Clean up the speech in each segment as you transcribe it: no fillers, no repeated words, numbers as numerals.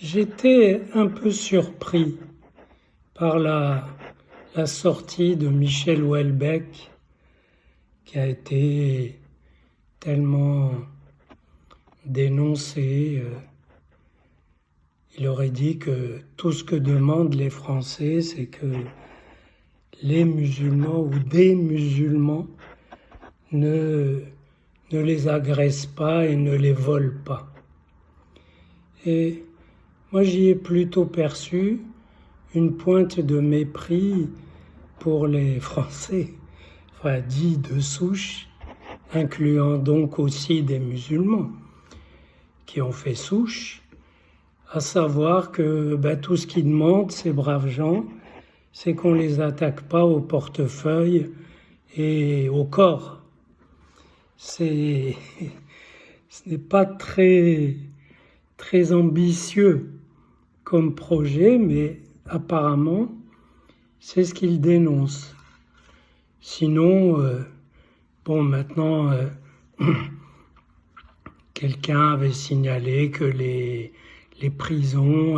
J'étais un peu surpris par la sortie de Michel Houellebecq, qui a été tellement dénoncé. Il aurait dit que tout ce que demandent les Français, c'est que les musulmans ou des musulmans ne les agressent pas et ne les volent pas. Et moi, j'y ai plutôt perçu une pointe de mépris pour les Français, enfin dits de souche, incluant donc aussi des musulmans qui ont fait souche, à savoir que tout ce qu'ils demandent, ces braves gens, c'est qu'on ne les attaque pas au portefeuille et au corps. Ce n'est pas très ambitieux comme projet, mais apparemment, c'est ce qu'ils dénoncent. Sinon, maintenant, quelqu'un avait signalé que les prisons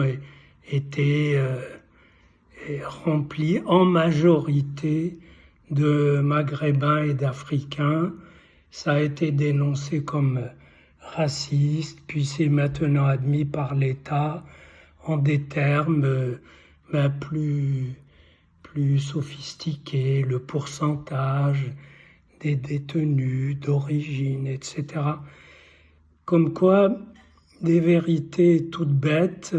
étaient remplies en majorité de Maghrébins et d'Africains. Ça a été dénoncé comme raciste, puis c'est maintenant admis par l'État en des termes plus sophistiqués, le pourcentage des détenus d'origine, etc. Comme quoi, des vérités toutes bêtes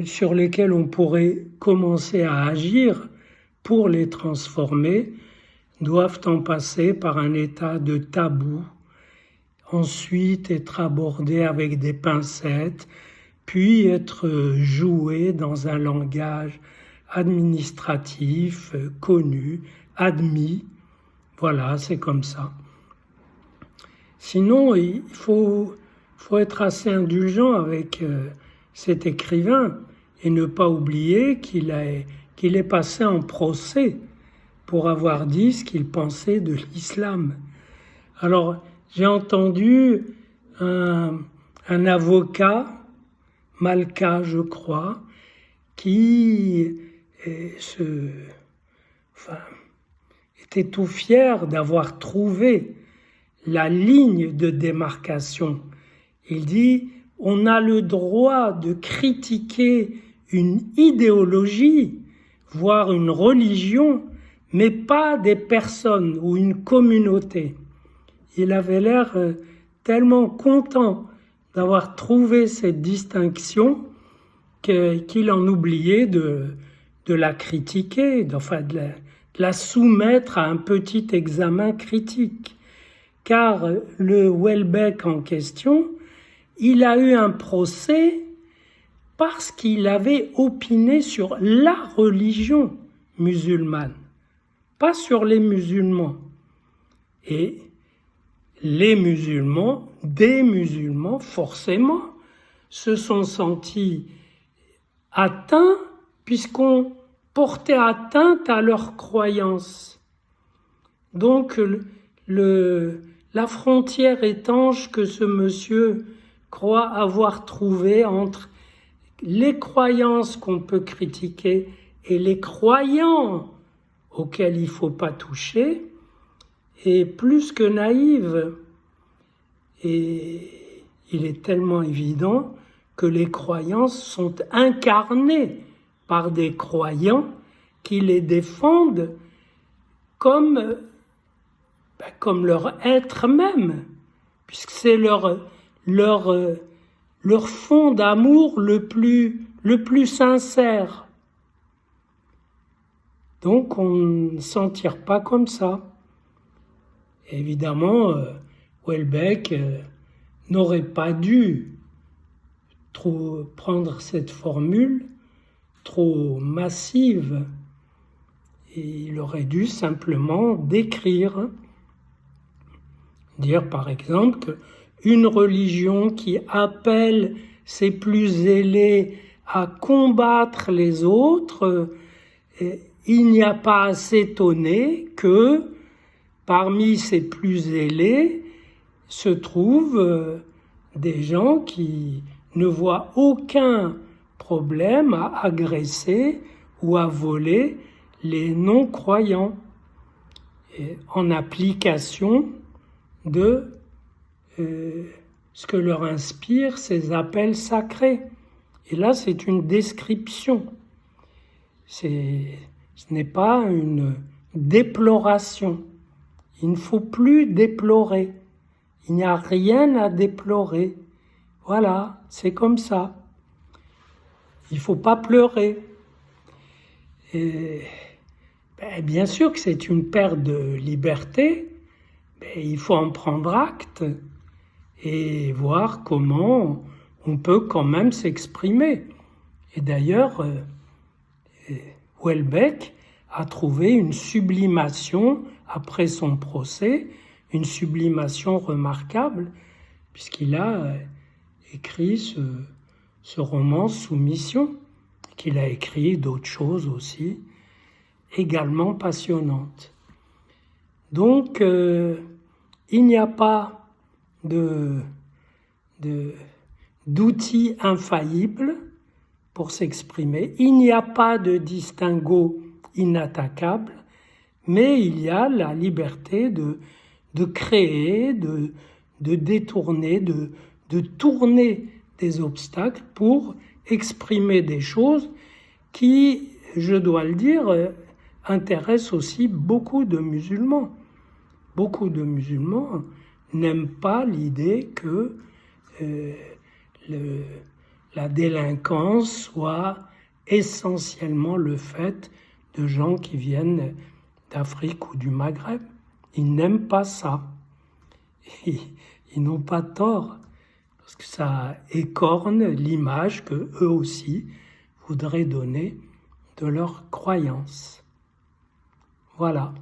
sur lesquelles on pourrait commencer à agir pour les transformer, doivent en passer par un état de tabou, ensuite être abordées avec des pincettes, puis être jouées dans un langage administratif, connu, admis. Voilà, c'est comme ça. Sinon, il faut être assez indulgent avec cet écrivain et ne pas oublier qu'il est passé en procès pour avoir dit ce qu'il pensait de l'islam. Alors, j'ai entendu un avocat, Malka, je crois, qui était tout fier d'avoir trouvé la ligne de démarcation. Il dit, on a le droit de critiquer une idéologie, voire une religion, mais pas des personnes ou une communauté. Il avait l'air tellement content d'avoir trouvé cette distinction qu'il en oubliait de la critiquer, de la soumettre à un petit examen critique. Car le Houellebecq en question, il a eu un procès parce qu'il avait opiné sur la religion musulmane, pas sur les musulmans. Et les musulmans, des musulmans, forcément, se sont sentis atteints puisqu'on portait atteinte à leurs croyances. Donc, la frontière étanche que ce monsieur croit avoir trouvée entre les croyances qu'on peut critiquer et les croyants auxquels il ne faut pas toucher est plus que naïve. Et il est tellement évident que les croyances sont incarnées par des croyants qui les défendent comme leur être même, puisque c'est leur fond d'amour le plus sincère. Donc on ne s'en tire pas comme ça. Évidemment, Houellebecq n'aurait pas dû trop prendre cette formule trop massive. Et il aurait dû simplement décrire, dire par exemple qu'une religion qui appelle ses plus zélés à combattre les autres, il n'y a pas à s'étonner que parmi ces plus zélés se trouvent des gens qui ne voient aucun problème à agresser ou à voler les non-croyants en application de ce que leur inspirent ces appels sacrés. Et là, c'est une description. Ce n'est pas une déploration. Il ne faut plus déplorer. Il n'y a rien à déplorer. Voilà, c'est comme ça. Il ne faut pas pleurer. Et, bien sûr que c'est une perte de liberté, mais il faut en prendre acte et voir comment on peut quand même s'exprimer. Et d'ailleurs, Houellebecq a trouvé une sublimation après son procès, une sublimation remarquable, puisqu'il a écrit ce roman Soumission, qu'il a écrit d'autres choses aussi, également passionnantes. Donc, il n'y a pas d'outils infaillibles pour s'exprimer. Il n'y a pas de distinguo inattaquable, mais il y a la liberté de créer, de détourner, de tourner des obstacles pour exprimer des choses qui, je dois le dire, intéressent aussi beaucoup de musulmans. Beaucoup de musulmans n'aiment pas l'idée que la délinquance soit essentiellement le fait de gens qui viennent d'Afrique ou du Maghreb. Ils n'aiment pas ça. Ils n'ont pas tort, parce que ça écorne l'image que eux aussi voudraient donner de leur croyance. Voilà.